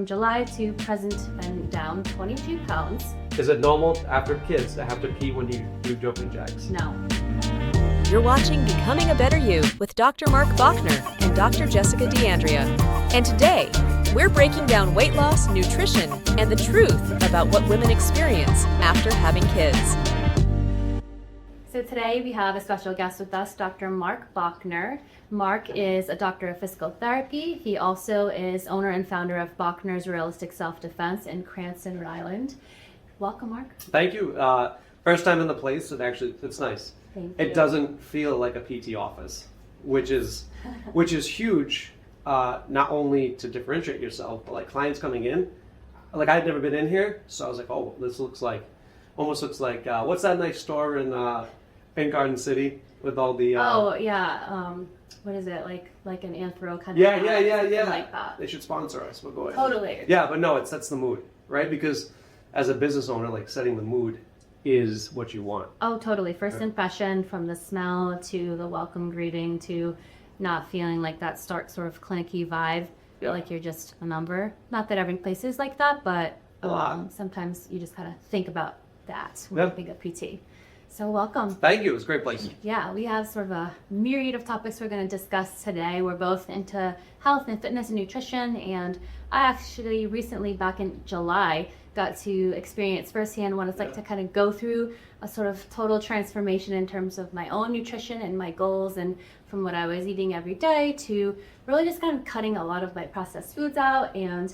from July to present, been down 22 pounds. Is it normal after kids to have to pee when you do jumping jacks? No. You're watching Becoming a Better You with Dr. Marc Bochner and Dr. Jessica D'Andrea. And today, we're breaking down weight loss, nutrition, and the truth about what women experience after having kids. So today we have a special guest with us, Dr. Marc Bochner. Marc is a doctor of physical therapy. He also is owner and founder of Bochner's Realistic Self-Defense in Cranston, Rhode Island. Welcome, Marc. Thank you. First time in the place, and actually, it's nice. Thank It you. doesn't feel like a PT office, which is huge. Not only to differentiate yourself, but like clients coming in. Like I'd never been in here, so I was like, oh, this almost looks like what's that nice store in Garden City with all the what is it, like an anthro kind of yeah like that. They should sponsor us. We'll go ahead. Totally. Yeah, but no, it sets the mood, right? Because as a business owner, like setting the mood is what you want. Oh, totally. First impression, from the smell to the welcome greeting to not feeling like that sort of clinicky vibe, like you're just a number. Not that every place is like that, but sometimes you just gotta think about that when you think of PT. So welcome. Thank you. It was a great place. Yeah, we have sort of a myriad of topics we're going to discuss today. We're both into health and fitness and nutrition, and I actually recently, back in July, got to experience firsthand what it's like to kind of go through a sort of total transformation in terms of my own nutrition and my goals, and from what I was eating every day to really just kind of cutting a lot of my processed foods out. And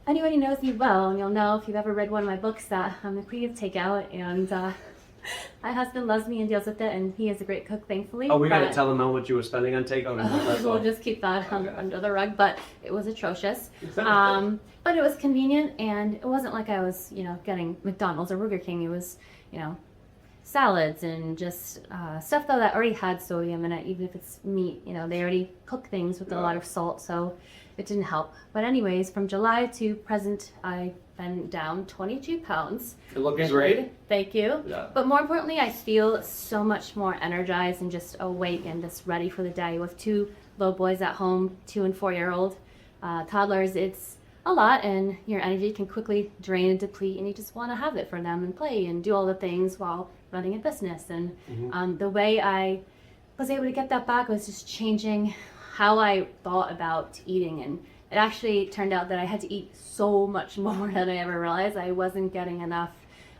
anyone who knows me well, and you'll know if you've ever read one of my books, that I'm the queen of takeout, and my husband loves me and deals with it, and he is a great cook, thankfully. Oh, we got to tell them how much you were spending on takeout. We'll just keep that under the rug, but it was atrocious. But it was convenient, and it wasn't like I was, getting McDonald's or Burger King. It was, salads and just stuff that already had sodium in it, even if it's meat. They already cook things with a lot of salt, so it didn't help. But anyways, from July to present, I've been down 22 pounds. It looks great. Thank you. Yeah. But more importantly, I feel so much more energized and just awake and just ready for the day. With two little boys at home, 2 and 4-year-old toddlers, it's a lot, and your energy can quickly drain and deplete, and you just want to have it for them and play and do all the things while running a business. And the way I was able to get that back was just changing how I thought about eating. And it actually turned out that I had to eat so much more than I ever realized. I wasn't getting enough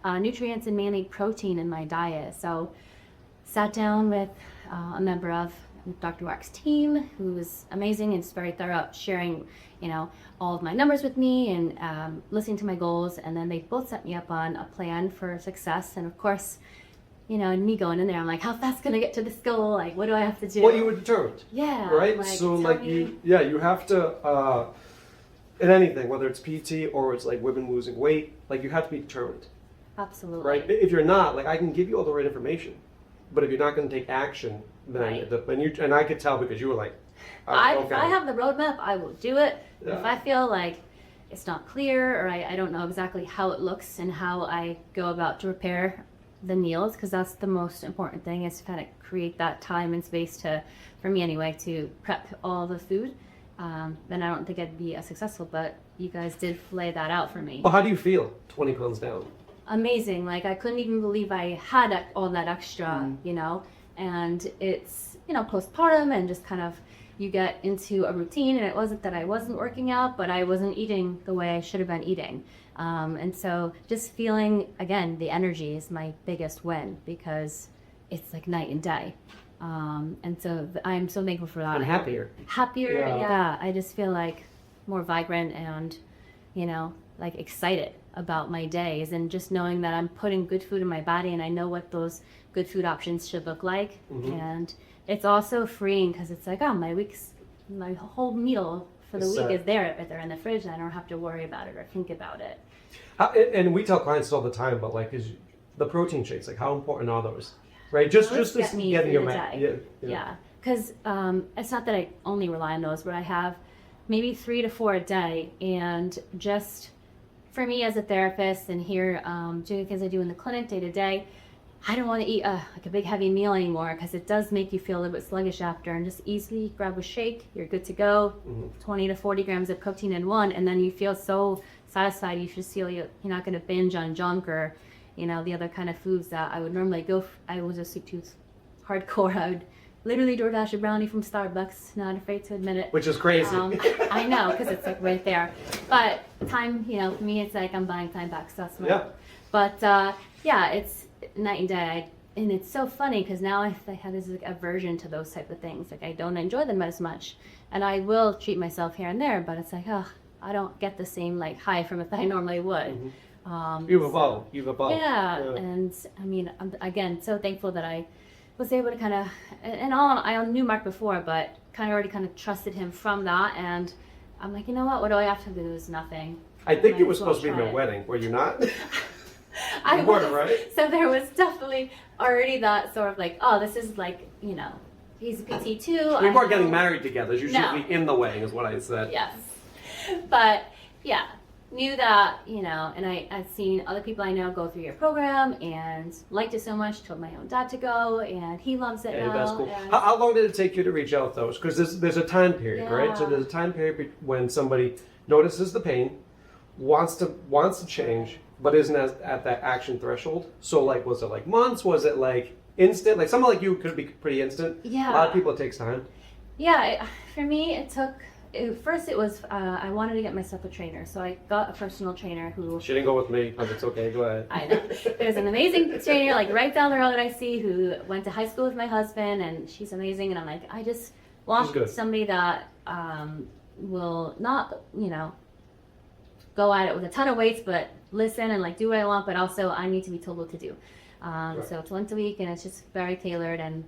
nutrients and mainly protein in my diet. So sat down with a member of Dr. Marc's team, who was amazing and very thorough, sharing all of my numbers with me and listening to my goals. And then they both set me up on a plan for success. And of course, and me going in there, I'm like, how fast can I get to this goal? Like, what do I have to do? Well, you were determined. Yeah. Right? So you have to, in anything, whether it's PT or it's like women losing weight, like you have to be determined. Absolutely. Right? If you're not, like I can give you all the right information, but if you're not going to take action, then, and I could tell because you were like, If I have the roadmap, I will do it. Yeah. If I feel like it's not clear, or I don't know exactly how it looks and how I go about to prepare the meals, because that's the most important thing, is to kind of create that time and space for me anyway, to prep all the food, then I don't think I'd be as successful. But you guys did lay that out for me. Well, how do you feel 20 pounds down? Amazing. Like, I couldn't even believe I had all that extra, and it's, postpartum, and just kind of, you get into a routine, and it wasn't that I wasn't working out, but I wasn't eating the way I should have been eating. And so just feeling, again, the energy is my biggest win, because it's like night and day. And so I'm so thankful for that. I'm happier. Yeah. I just feel like more vibrant and, like excited about my days, and just knowing that I'm putting good food in my body, and I know what those good food options should look like. And it's also freeing, because it's like, oh, my whole meal for the week is there in the fridge, and I don't have to worry about it or think about it. And we tell clients all the time, but like, is the protein shakes, like how important are those? Right? Just getting your day. Yeah. Because it's not that I only rely on those, but I have maybe 3 to 4 a day, and just for me as a therapist and here doing things I do in the clinic day to day, I don't want to eat like a big heavy meal anymore, because it does make you feel a little bit sluggish after, and just easily grab a shake, you're good to go. 20 to 40 grams of protein in one, and then you feel so satisfied. You just feel you're not going to binge on junk or the other kind of foods that I would normally go I was a sweet tooth hardcore. I would literally DoorDash a brownie from Starbucks, not afraid to admit it. Which is crazy. I know, because it's like right there. But time, for me, it's like I'm buying time back, so that's my. Yeah. But yeah, it's night and day. And it's so funny, because now I have this like aversion to those type of things. Like, I don't enjoy them as much, and I will treat myself here and there. But it's like, I don't get the same like high from it that I normally would. You've evolved. Yeah, and I mean, I'm again so thankful that I was able to kind of, and all I knew Marc before, but already trusted him from that. And I'm like, you know what do I have to lose? Nothing. I think you were supposed to be in a wedding, were you not? I You were, was, right? So there was definitely already that sort of like, oh, this is like, he's a PT too. We weren't getting married together. You should No. be in the wedding, is what I said. Yes. But yeah, knew that, and I've seen other people I know go through your program and liked it so much, told my own dad to go, and he loves it Hey, now. that's cool. And How long did it take you to reach out, though? Because there's a time period, right? So Yeah. there's a time period when somebody notices the pain, wants to change, but isn't at that action threshold. So, like, was it like months? Was it like instant? Like, someone like you could be pretty instant. Yeah. A lot of people, it takes time. Yeah, for me, it took. First, it was I wanted to get myself a trainer, so I got a personal trainer who. She didn't go with me, but it's okay. Go ahead. I know. There's an amazing trainer, like right down the road that I see, who went to high school with my husband, and she's amazing. And I'm like, I just want good. somebody that will not, go at it with a ton of weights, but listen and like do what I want, but also I need to be told what to do. So it's once a week, and it's just very tailored. And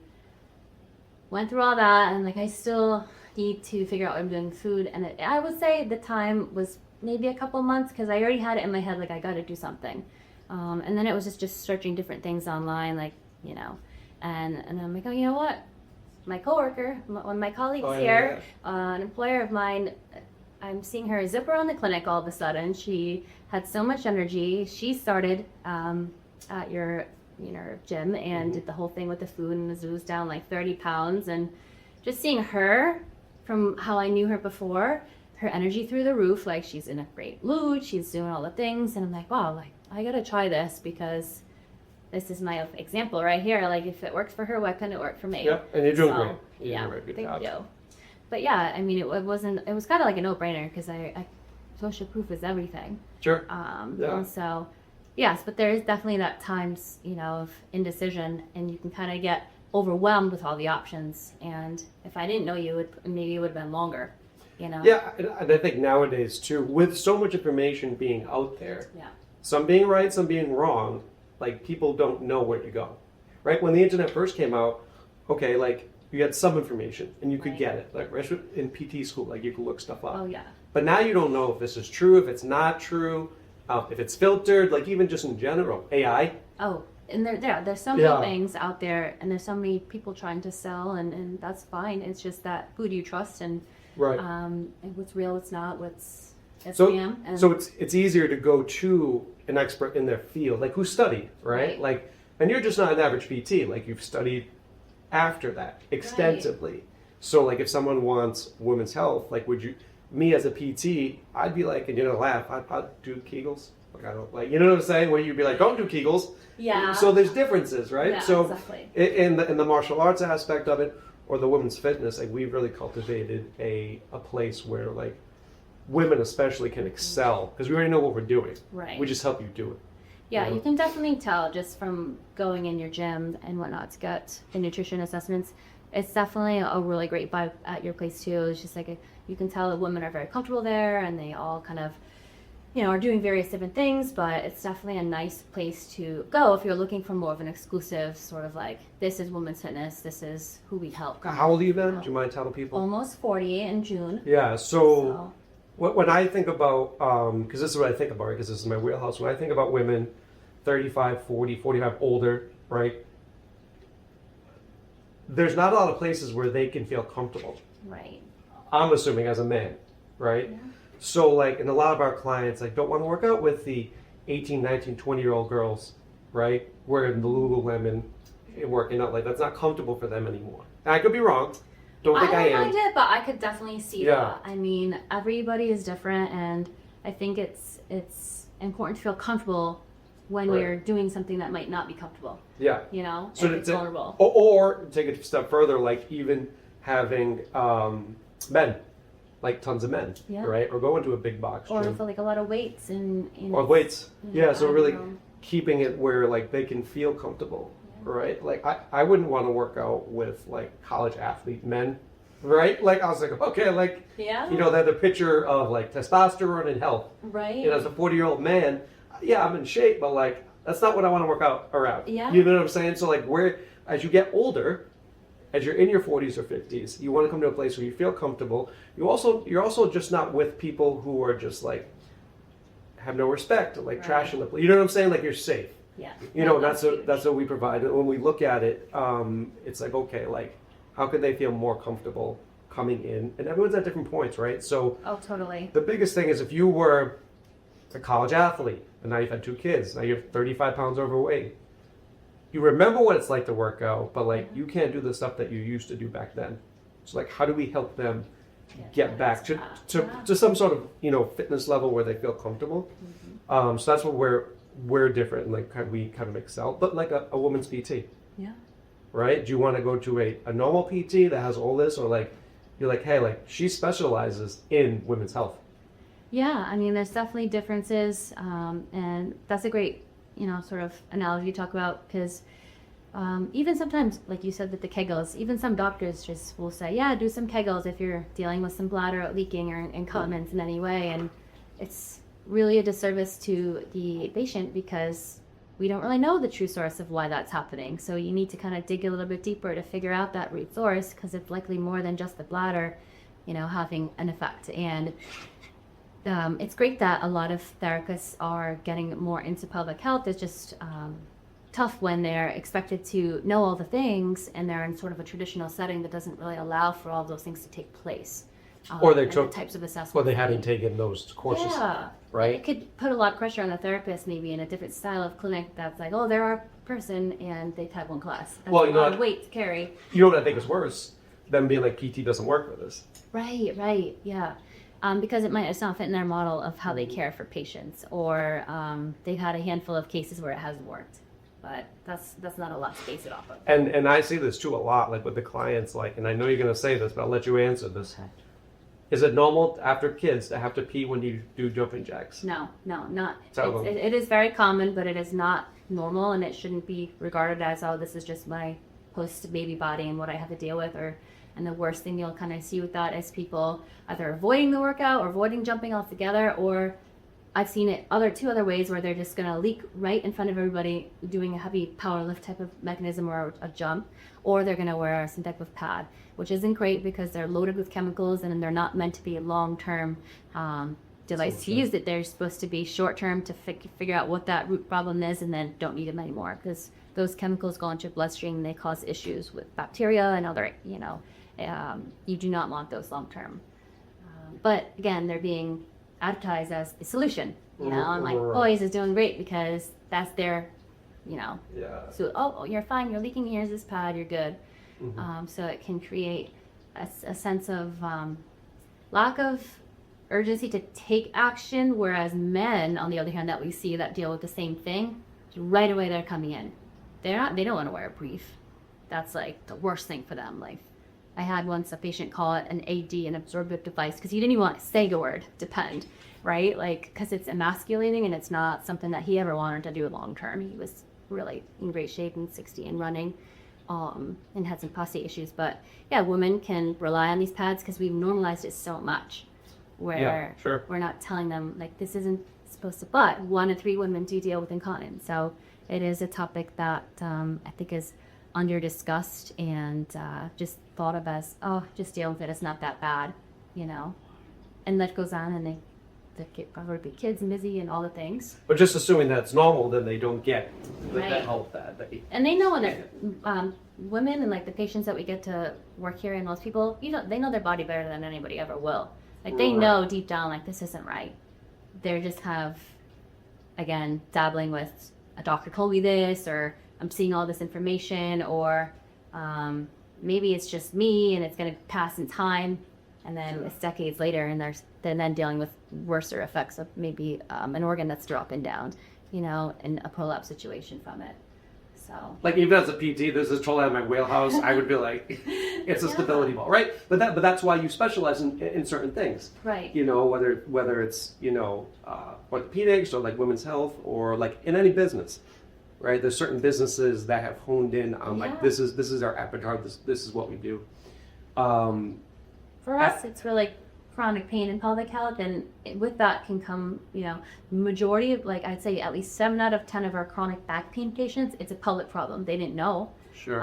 went through all that, and like I still need to figure out what I'm doing with food. And I would say the time was maybe a couple months, because I already had it in my head, like I got to do something. And then it was just searching different things online, like, and I'm like, oh, you know what? My coworker, one of my colleagues here, an employer of mine, I'm seeing her zip around the clinic all of a sudden. She had so much energy. She started at your gym and did the whole thing with the food, and was down like 30 pounds. And just seeing her from how I knew her before, her energy through the roof, like she's in a great mood, she's doing all the things, and I'm like, wow, like I gotta try this, because this is my example right here. Like, if it works for her, why couldn't it work for me? Yep, and you're doing great. You're Yeah, doing a very good thank job. you. But yeah, I mean, it was kind of like a no-brainer, because I social proof is everything. Sure. And so, yes, but there is definitely that times, of indecision, and you can kind of get overwhelmed with all the options. And if I didn't know you, maybe it would have been longer, Yeah, and I think nowadays too, with so much information being out there, Yeah. some being right, some being wrong, like people don't know where to go, right? When the internet first came out, okay, like you had some information and you could Right. get it, like in PT school, like you could look stuff up. Oh yeah. But now you don't know if this is true, if it's not true, if it's filtered, like even just in general, AI. Oh, and there's so many Yeah. things out there, and there's so many people trying to sell, and that's fine. It's just that who do you trust, and Right. and what's real, what's not, what's So, scam. And so it's easier to go to an expert in their field, like who studied, right? Right. Like, and you're just not an average PT, like you've studied after that extensively. So like if someone wants women's health, like me as a PT, I'd be like, and you're gonna laugh, I'd do Kegels. Like I don't like, you know what I'm saying? Where you'd be like, don't do Kegels. Yeah. So there's differences, right? Yeah, so exactly. in the martial arts aspect of it, or the women's fitness, like we've really cultivated a place where like women especially can excel, because we already know what we're doing. Right. We just help you do it. Yeah, you know? you can definitely tell just from going in your gym and whatnot to get the nutrition assessments. It's definitely a really great vibe at your place too. It's just like you can tell the women are very comfortable there, and they all kind of, are doing various different things. But it's definitely a nice place to go if you're looking for more of an exclusive sort of like, this is women's fitness, this is who we help. How old are you then? Do you mind telling people? Almost 40 in June. Yeah. So when I think about, because this is what I think about, because this is my wheelhouse. When I think about women, 35, 40, 45, older, right? There's not a lot of places where they can feel comfortable. Right. I'm assuming as a man, right? Yeah. So like, and a lot of our clients like don't want to work out with the 18, 19, 20-year-old girls right? Where the Lululemon working out, like that's not comfortable for them anymore. And I could be wrong. Don't think I don't am. mind it, but I could definitely see Yeah. that. I mean, everybody is different, and I think it's important to feel comfortable when Right. we're doing something that might not be comfortable. Yeah. You know, So if to- it's vulnerable. Or take it a step further, like even having men, like tons of men, Yeah. right? Or go into a big box Or gym. with like a lot of weights and Or weights. Yeah, so I don't really know. keeping it where like they can feel comfortable, right? Like I wouldn't want to work out with like college athlete men, right? Like I was like, okay, like, Yeah. you know, they're the picture of like testosterone and health. Right. You know, as a 40-year-old man, yeah, I'm in shape, but like, that's not what I want to work out around. Yeah. You know what I'm saying? So like where, as you get older, as you're in your 40s or 50s, you want to come to a place where you feel comfortable. You're also just not with people who are just like, have no respect or like Right. trashing the place. You know what I'm saying? Like you're safe. Yeah. You know, Yeah, that's what we provide. And when we look at it, it's like, okay, like how can they feel more comfortable coming in? And everyone's at different points, right? So Oh, totally. the biggest thing is if you were a college athlete and now you've had 2 kids, now you're 35 pounds overweight. You remember what it's like to work out, but like you can't do the stuff that you used to do back then. So like, how do we help them get back to some sort of, you know, fitness level where they feel comfortable? So that's what we're different, like we kind of excel, but like a woman's PT, Yeah. right? Do you want to go to a normal PT that has all this, or like you're like, hey, like she specializes in women's health? Yeah, I mean, there's definitely differences, and that's a great, you know, sort of analogy to talk about, because even sometimes, like you said with the Kegels, even some doctors just will say, yeah, do some Kegels if you're dealing with some bladder leaking or incontinence in any way, and it's really a disservice to the patient because we don't really know the true source of why that's happening. So you need to kind of dig a little bit deeper to figure out that root source, because it's likely more than just the bladder, you know, having an effect. And it's great that a lot of therapists are getting more into pelvic health. It's just tough when they're expected to know all the things and they're in sort of a traditional setting that doesn't really allow for all those things to take place. Or they and took, the types of assessments. or they hadn't taken those courses, Yeah. right? It could put a lot of pressure on the therapist, maybe in a different style of clinic that's like, oh, they're our person and they've had one class. That's Well, you a know lot what? of weight to carry. You know what I think is worse? Them being like, PT doesn't work for this. Right, yeah. Because it's not fit in their model of how they care for patients, or they've had a handful of cases where it hasn't worked. But that's not a lot to base it off of. And I see this too a lot, like with the clients, like, and I know you're going to say this, but I'll let you answer this. Okay. Is it normal after kids to have to pee when you do jumping jacks? No, not. Tell them. It is very common, but it is not normal, and it shouldn't be regarded as, oh, this is just my post-baby body and what I have to deal with. And the worst thing you'll kind of see with that is people either avoiding the workout or avoiding jumping altogether, or I've seen it two other ways where they're just going to leak right in front of everybody doing a heavy power lift type of mechanism or a jump, or they're going to wear some type of pad, which isn't great because they're loaded with chemicals and they're not meant to be a long-term device to use. That they're supposed to be short-term to figure out what that root problem is and then don't need them anymore, because those chemicals go into your bloodstream and they cause issues with bacteria and other, you know, you do not want those long-term. But again, they're being advertised as the solution, you know, and like, Right. oh, he's doing great because that's their, you know, Yeah. so, oh, you're fine, you're leaking, here's this pad, you're good. Mm-hmm. So it can create a sense of lack of urgency to take action, whereas men, on the other hand, that we see that deal with the same thing, right away they're coming in. They don't want to wear a brief. That's like the worst thing for them. Like, I had once a patient call it an AD, an absorptive device, because he didn't even want to say the word depend, right? Like, because it's emasculating and it's not something that he ever wanted to do long term. He was really in great shape and 60 and running, and had some prostate issues. But yeah, women can rely on these pads because we've normalized it so much, where Yeah, sure. we're not telling them like this isn't supposed to. But 1 in 3 women do deal with incontinence, so it is a topic that I think is under discussed and just thought of as, oh, just deal with it, it's not that bad, you know. And that goes on, and they get probably kids and busy and all the things. But just assuming that's normal, then they don't get the Right. help that they. And they know when they're women and like the patients that we get to work here, and most people, you know, they know their body better than anybody ever will. Like, they know deep down, like, this isn't right. They're just kind of, again, dabbling with a doctor told me this, or I'm seeing all this information, or maybe it's just me and it's going to pass in time, and then it's decades later, and they're then dealing with worser effects of maybe an organ that's dropping down, in a pull-up situation from it. So, like, even as a PT, this is totally out of my wheelhouse. I would be like, it's a stability ball, right? But that's why you specialize in certain things, right? Whether it's orthopedics or like women's health or like in any business, right? There's certain businesses that have honed in on like this is our avatar. This is what we do. For us, it's really chronic pain and pelvic health, and with that can come, majority of, like, I'd say at least 7 out of 10 of our chronic back pain patients, it's a pelvic problem. They didn't know. Sure.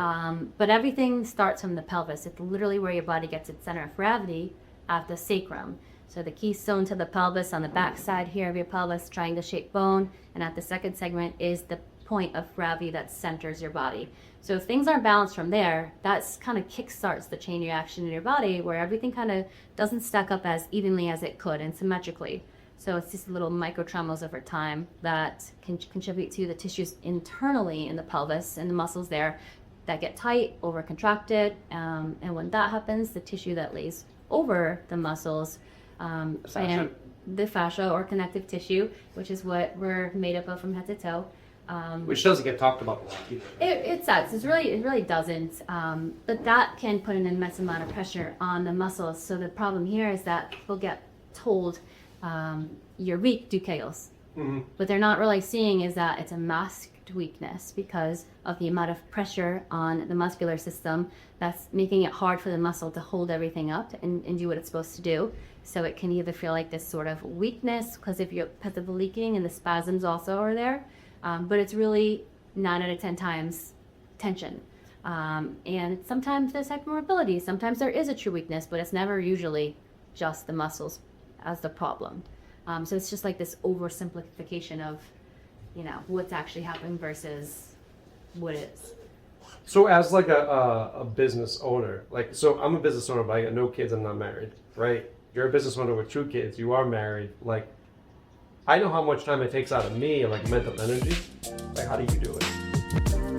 But everything starts from the pelvis. It's literally where your body gets its center of gravity at the sacrum. So the keystone to the pelvis on the back side here of your pelvis, triangle-shaped bone, and at the second segment is the point of gravity that centers your body. So if things aren't balanced from there, that's kind of kickstarts the chain reaction in your body, where everything kind of doesn't stack up as evenly as it could and symmetrically. So it's just little micro tremors over time that can contribute to the tissues internally in the pelvis and the muscles there that get tight, over contracted, and when that happens, the tissue that lays over the muscles, and the fascia or connective tissue, which is what we're made up of from head to toe. Which doesn't get talked about a lot either. It does. It really doesn't. But that can put an immense amount of pressure on the muscles. So the problem here is that people get told you're weak, do Kegels. Mm-hmm. What they're not really seeing is that it's a masked weakness because of the amount of pressure on the muscular system that's making it hard for the muscle to hold everything up and do what it's supposed to do. So it can either feel like this sort of weakness because of the leaking, and the spasms also are there. But it's really 9 out of 10 times tension. And sometimes there's hypermobility. Sometimes there is a true weakness, but it's never usually just the muscles as the problem. So it's just like this oversimplification of, what's actually happening versus what is. So as like a business owner, so I'm a business owner, but I got no kids, I'm not married, right? You're a business owner with 2 kids, you are married, I know how much time it takes out of me, like mental energy. How do you do it?